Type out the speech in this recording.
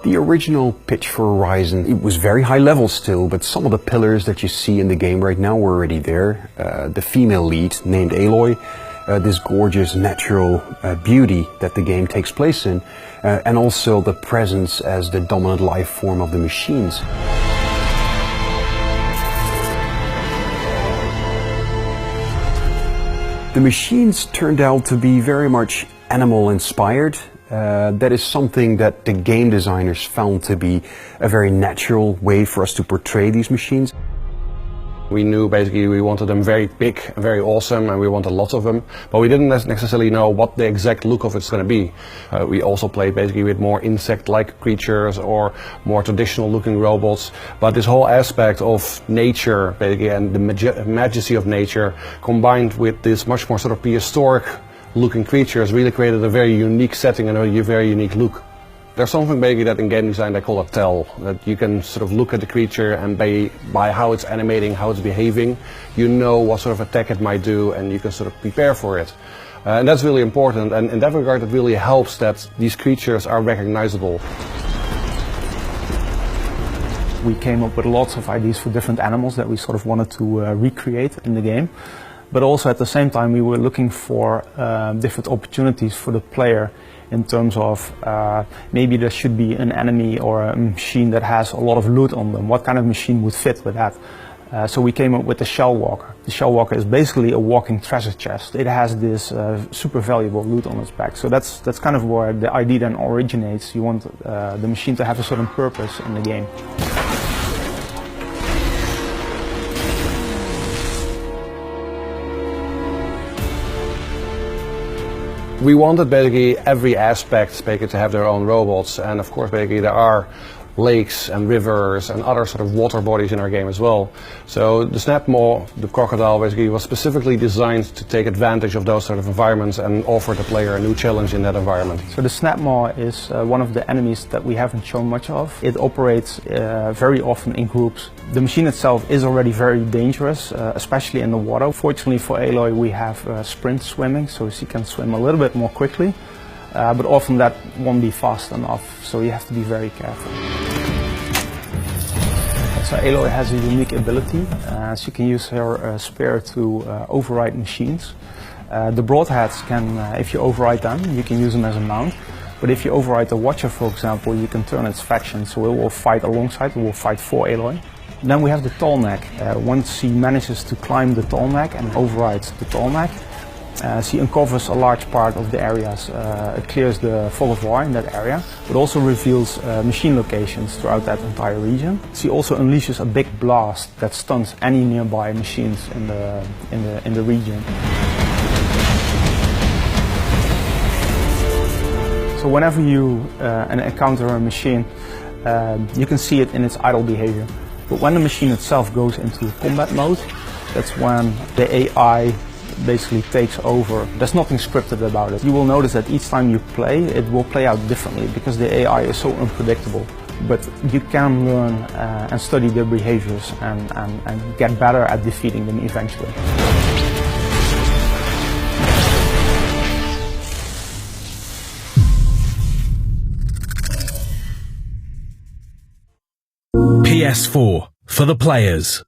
The original pitch for Horizon, it was very high level still, but some of the pillars that you see in the game right now were already there. The female lead, named Aloy, this gorgeous natural beauty that the game takes place in, and also the presence as the dominant life form of the machines. The machines turned out to be very much animal inspired. That is something that the game designers found to be a very natural way for us to portray these machines. We knew basically we wanted them very big and very awesome, and we wanted lots of them, but we didn't necessarily know what the exact look of it's going to be. We also played basically with more insect-like creatures or more traditional looking robots, but this whole aspect of nature basically and the majesty of nature combined with this much more sort of prehistoric looking creatures really created a very unique setting and a very unique look. There's something basically that in game design they call a tell, that you can sort of look at the creature and by how it's animating, how it's behaving, you know what sort of attack it might do and you can sort of prepare for it. And that's really important, and in that regard it really helps that these creatures are recognizable. We came up with lots of ideas for different animals that we sort of wanted to recreate in the game. But also at the same time we were looking for different opportunities for the player in terms of maybe there should be an enemy or a machine that has a lot of loot on them. What kind of machine would fit with that? So we came up with the Shell Walker. The Shell Walker is basically a walking treasure chest. It has this super valuable loot on its back. So that's kind of where the idea then originates. You want the machine to have a certain purpose in the game. We wanted basically every aspect basically to have their own robots, and of course basically there are lakes and rivers and other sort of water bodies in our game as well. So the Snapmaw, the crocodile, basically was specifically designed to take advantage of those sort of environments and offer the player a new challenge in that environment. So the Snapmaw is one of the enemies that we haven't shown much of. It operates very often in groups. The machine itself is already very dangerous, especially in the water. Fortunately for Aloy we have sprint swimming, so she can swim a little bit more quickly. But often that won't be fast enough, so you have to be very careful. So Aloy has a unique ability. She can use her spear to override machines. The broadheads can, if you override them, you can use them as a mount. But if you override the Watcher, for example, you can turn its faction, so it will fight alongside, it will fight for Aloy. Then we have the Tallneck. Once she manages to climb the Tallneck and overrides the Tallneck, she uncovers a large part of the areas. It clears the fog of war in that area, but also reveals machine locations throughout that entire region. She also unleashes a big blast that stuns any nearby machines in the region. So whenever you encounter a machine, you can see it in its idle behavior. But when the machine itself goes into combat mode, that's when the AI basically takes over. There's nothing scripted about it. You will notice that each time you play, it will play out differently because the AI is so unpredictable. But you can learn and study their behaviors and get better at defeating them eventually. PS4 for the players.